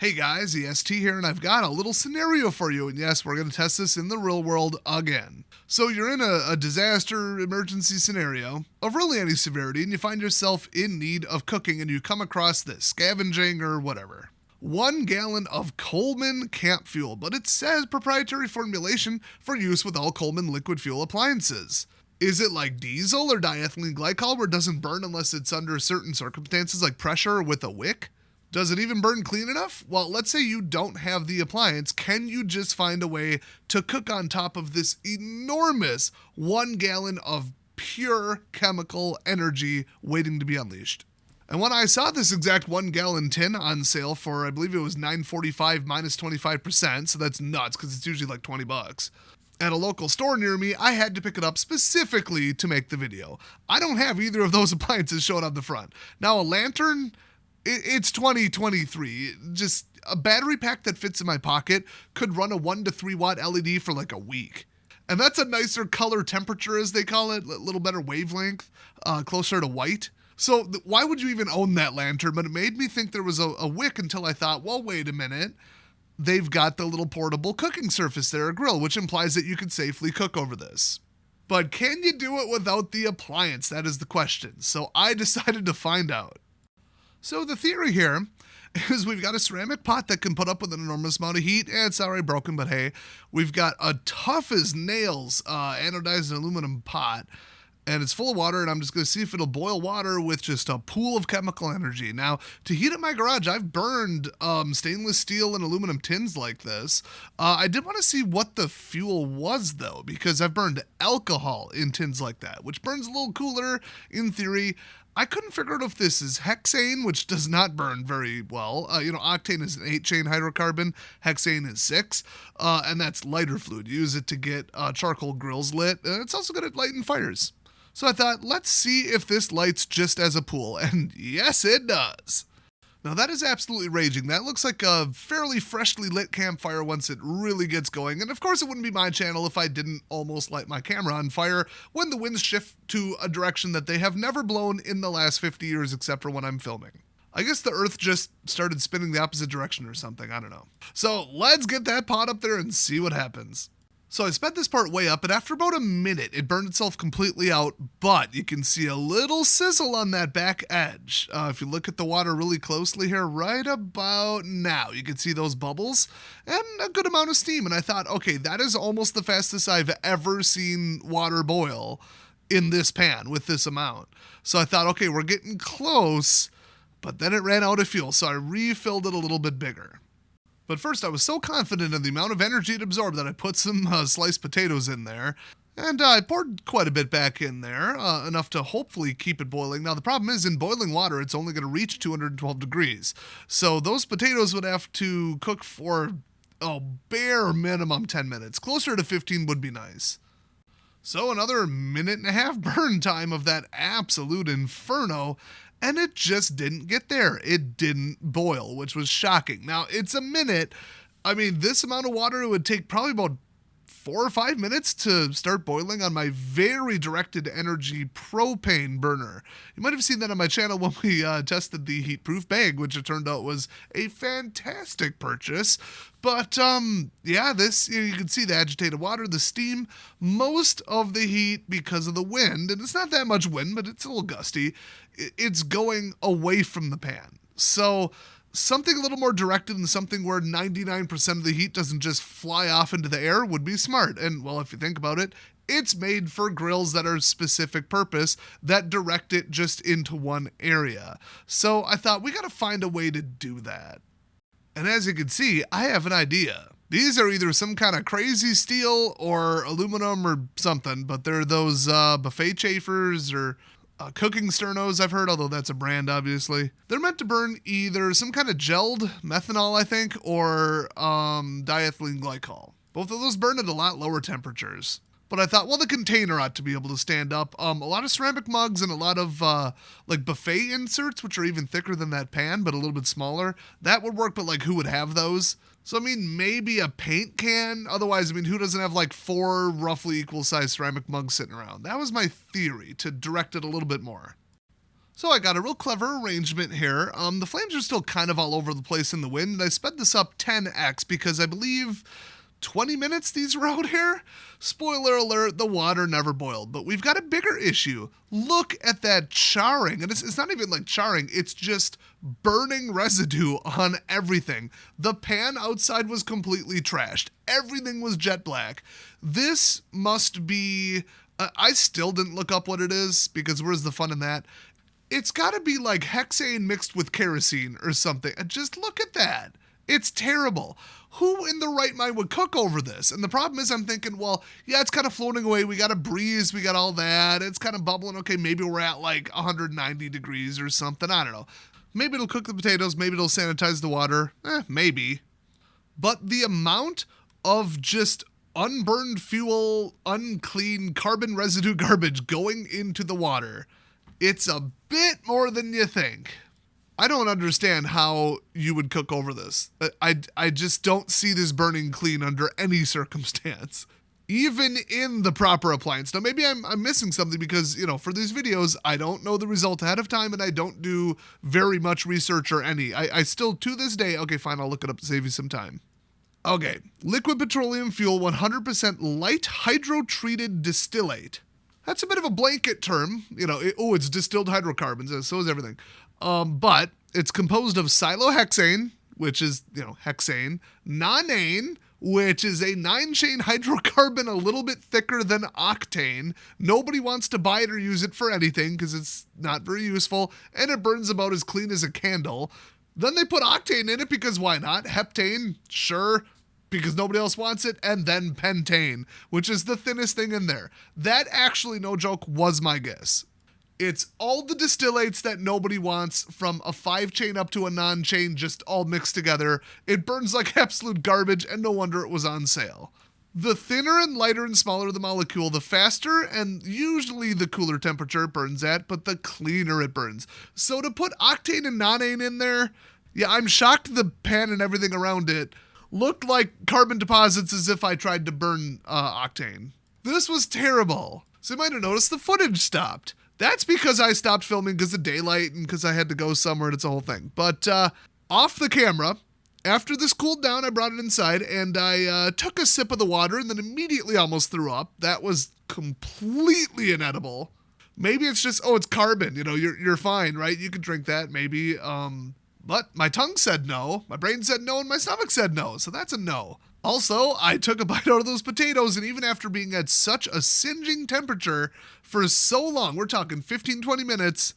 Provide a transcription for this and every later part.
Hey guys, EST here, and I've got a little scenario for you. And yes, we're going to test this in the real world again. So you're in a disaster emergency scenario of really any severity, and you find yourself in need of cooking, and you come across this, scavenging or whatever. 1 gallon of Coleman camp fuel, but it says proprietary formulation for use with all Coleman liquid fuel appliances. Is it like diesel or diethylene glycol where it doesn't burn unless it's under certain circumstances like pressure or with a wick? Does it even burn clean enough? Well, let's say you don't have the appliance. Can you just find a way to cook on top of this enormous 1 gallon of pure chemical energy waiting to be unleashed? And when I saw this exact 1 gallon tin on sale for, I believe it was $9.45 minus 25%, so that's nuts because it's usually like $20. At a local store near me, I had to pick it up specifically to make the video. I don't have either of those appliances shown on the front. Now, a lantern, it's 2023. Just a battery pack that fits in my pocket could run a 1 to 3 watt LED for like a week. And that's a nicer color temperature, as they call it, a little better wavelength, closer to white. So why would you even own that lantern? But it made me think there was a wick until I thought, well, wait a minute. They've got the little portable cooking surface there, a grill, which implies that you could safely cook over this. But can you do it without the appliance? That is the question. So I decided to find out. So the theory here is we've got a ceramic pot that can put up with an enormous amount of heat. It's already broken, but hey, we've got a tough as nails anodized aluminum pot, and it's full of water, and I'm just going to see if it'll boil water with just a pool of chemical energy. Now, to heat up my garage, I've burned stainless steel and aluminum tins like this. I did want to see what the fuel was, though, because I've burned alcohol in tins like that, which burns a little cooler in theory. I couldn't figure out if this is hexane, which does not burn very well. Octane is an 8-chain hydrocarbon. Hexane is 6, and that's lighter fluid. You use it to get charcoal grills lit. It's also good at lighting fires. So I thought, let's see if this lights just as a pool, and yes, it does. Now that is absolutely raging. That looks like a fairly freshly lit campfire once it really gets going. And of course it wouldn't be my channel if I didn't almost light my camera on fire when the winds shift to a direction that they have never blown in the last 50 years except for when I'm filming. I guess the earth just started spinning the opposite direction or something, I don't know. So let's get that pot up there and see what happens. So I sped this part way up, and after about a minute, it burned itself completely out, but you can see a little sizzle on that back edge. If you look at the water really closely here, right about now, you can see those bubbles and a good amount of steam. And I thought, okay, that is almost the fastest I've ever seen water boil in this pan with this amount. So I thought, okay, we're getting close, but then it ran out of fuel, so I refilled it a little bit bigger. But first, I was so confident in the amount of energy it absorbed that I put some sliced potatoes in there. And I poured quite a bit back in there, enough to hopefully keep it boiling. Now, the problem is, in boiling water, it's only going to reach 212 degrees. So those potatoes would have to cook for, bare minimum 10 minutes. Closer to 15 would be nice. So another minute and a half burn time of that absolute inferno. And it just didn't get there. It didn't boil, which was shocking. Now, it's a minute. I mean, this amount of water, it would take probably about 4 or 5 minutes to start boiling on my very directed energy propane burner. You might have seen that on my channel when we tested the heat-proof bag, which it turned out was a fantastic purchase. But, this, you can see the agitated water, the steam, most of the heat because of the wind, and it's not that much wind, but it's a little gusty, it's going away from the pan. So something a little more directed and something where 99% of the heat doesn't just fly off into the air would be smart. And, well, if you think about it, it's made for grills that are specific purpose that direct it just into one area. So I thought we got to find a way to do that. And as you can see, I have an idea. These are either some kind of crazy steel or aluminum or something, but they're those buffet chafers or cooking sternos I've heard, although that's a brand, obviously. They're meant to burn either some kind of gelled methanol, I think, or diethylene glycol. Both of those burn at a lot lower temperatures. But I thought, well, the container ought to be able to stand up. A lot of ceramic mugs and a lot of buffet inserts, which are even thicker than that pan, but a little bit smaller. That would work, but who would have those? So, maybe a paint can. Otherwise, who doesn't have 4 roughly equal sized ceramic mugs sitting around? That was my theory, to direct it a little bit more. So I got a real clever arrangement here. The flames are still kind of all over the place in the wind, and I sped this up 10x because I believe 20 minutes these were out here. Spoiler alert, the water never boiled. But we've got a bigger issue. Look at that charring. And it's not even like charring, it's just burning residue on everything. The pan outside was completely trashed. Everything was jet black. This must be... I still didn't look up what it is, because where's the fun in that? It's got to be like hexane mixed with kerosene or something. And just look at that. It's terrible. Who in the right mind would cook over this? And the problem is I'm thinking, well, yeah, it's kind of floating away. We got a breeze. We got all that. It's kind of bubbling. Okay, maybe we're at like 190 degrees or something. I don't know. Maybe it'll cook the potatoes. Maybe it'll sanitize the water. Maybe. But the amount of just unburned fuel, unclean carbon residue garbage going into the water, it's a bit more than you think. I don't understand how you would cook over this. I just don't see this burning clean under any circumstance, even in the proper appliance. Now, maybe I'm missing something because, for these videos, I don't know the result ahead of time and I don't do very much research or any. I still, to this day, okay, fine, I'll look it up to save you some time. Okay, liquid petroleum fuel, 100% light hydrotreated distillate. That's a bit of a blanket term. It's distilled hydrocarbons, and so is everything. But it's composed of silohexane, which is, hexane, nonane, which is a 9-chain hydrocarbon a little bit thicker than octane. Nobody wants to buy it or use it for anything because it's not very useful, and it burns about as clean as a candle. Then they put octane in it because why not? Heptane, sure, because nobody else wants it, and then pentane, which is the thinnest thing in there. That actually, no joke, was my guess. It's all the distillates that nobody wants, from a 5-chain up to a non-chain, just all mixed together. It burns like absolute garbage, and no wonder it was on sale. The thinner and lighter and smaller the molecule, the faster and usually the cooler temperature it burns at, but the cleaner it burns. So to put octane and nonane in there, yeah, I'm shocked the pan and everything around it looked like carbon deposits as if I tried to burn octane. This was terrible. So you might have noticed the footage stopped. That's because I stopped filming because of daylight and because I had to go somewhere and it's a whole thing. But off the camera, after this cooled down, I brought it inside and I took a sip of the water and then immediately almost threw up. That was completely inedible. Maybe it's just, it's carbon. You're fine, right? You could drink that, maybe. But my tongue said no, my brain said no, and my stomach said no, so that's a no. Also, I took a bite out of those potatoes, and even after being at such a singeing temperature for so long, we're talking 15, 20 minutes,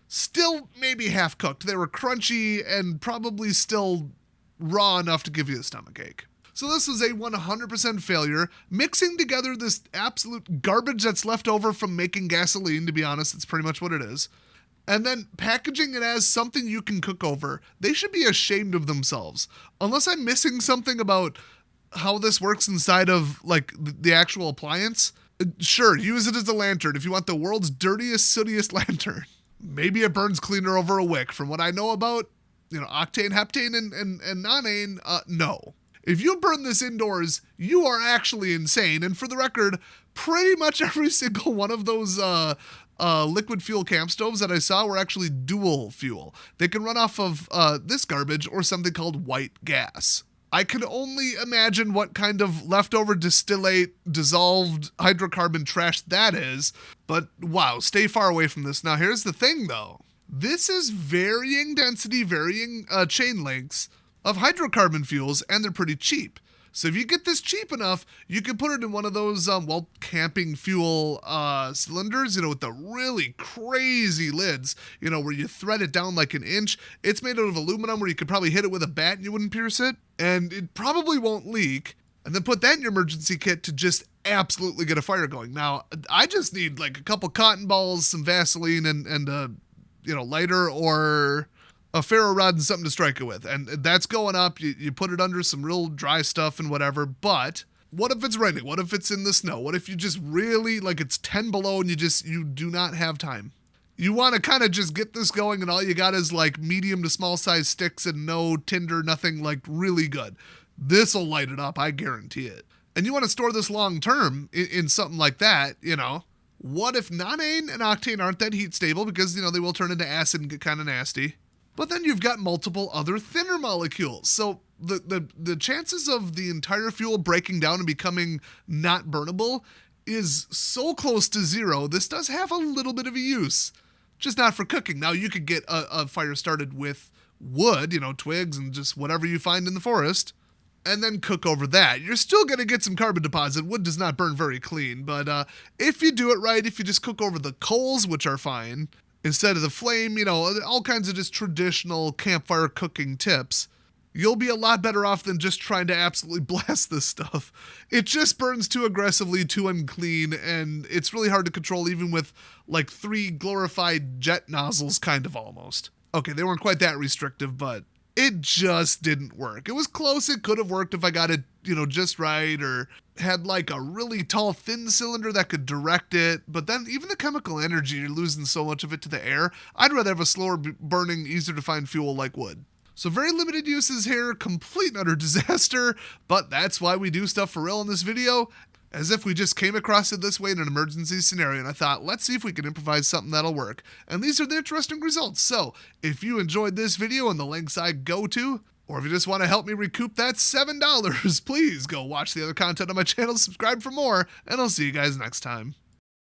still maybe half cooked. They were crunchy and probably still raw enough to give you a stomachache. So this was a 100% failure. Mixing together this absolute garbage that's left over from making gasoline, to be honest, it's pretty much what it is, and then packaging it as something you can cook over. They should be ashamed of themselves. Unless I'm missing something about how this works inside of, like, the actual appliance. Sure, use it as a lantern if you want the world's dirtiest, sootiest lantern. Maybe it burns cleaner over a wick. From what I know about, octane, heptane, and nonane, no. If you burn this indoors, you are actually insane. And for the record, pretty much every single one of those liquid fuel camp stoves that I saw were actually dual fuel. They can run off of this garbage or something called white gas. I can only imagine what kind of leftover distillate, dissolved hydrocarbon trash that is, but wow, stay far away from this. Now here's the thing though. This is varying density, varying chain lengths of hydrocarbon fuels, and they're pretty cheap. So if you get this cheap enough, you can put it in one of those, camping fuel cylinders, with the really crazy lids, where you thread it down like an inch. It's made out of aluminum where you could probably hit it with a bat and you wouldn't pierce it. And it probably won't leak. And then put that in your emergency kit to just absolutely get a fire going. Now, I just need like a couple cotton balls, some Vaseline, and lighter or a ferro rod and something to strike it with. And that's going up. You put it under some real dry stuff and whatever. But what if it's raining? What if it's in the snow? What if you just really, like, it's 10 below and you do not have time? You want to kind of just get this going and all you got is like medium to small size sticks and no tinder, nothing like really good. This'll light it up. I guarantee it. And you want to store this long term in something like that, What if nonane and octane aren't that heat stable because, they will turn into acid and get kind of nasty. But then you've got multiple other thinner molecules. So the chances of the entire fuel breaking down and becoming not burnable is so close to zero. This does have a little bit of a use, just not for cooking. Now, you could get a fire started with wood, twigs and just whatever you find in the forest, and then cook over that. You're still going to get some carbon deposit. Wood does not burn very clean, but if you do it right, if you just cook over the coals, which are fine, instead of the flame, all kinds of just traditional campfire cooking tips, you'll be a lot better off than just trying to absolutely blast this stuff. It just burns too aggressively, too unclean, and it's really hard to control even with like 3 glorified jet nozzles, kind of almost. Okay, they weren't quite that restrictive, but it just didn't work. It was close. It could have worked if I got it, just right, or had like a really tall, thin cylinder that could direct it. But then even the chemical energy, you're losing so much of it to the air. I'd rather have a slower burning, easier to find fuel like wood. So very limited uses here, complete and utter disaster, but that's why we do stuff for real in this video, as if we just came across it this way in an emergency scenario, and I thought, let's see if we can improvise something that'll work. And these are the interesting results. So if you enjoyed this video and the links I go to, or if you just want to help me recoup that $7, please go watch the other content on my channel, subscribe for more, and I'll see you guys next time.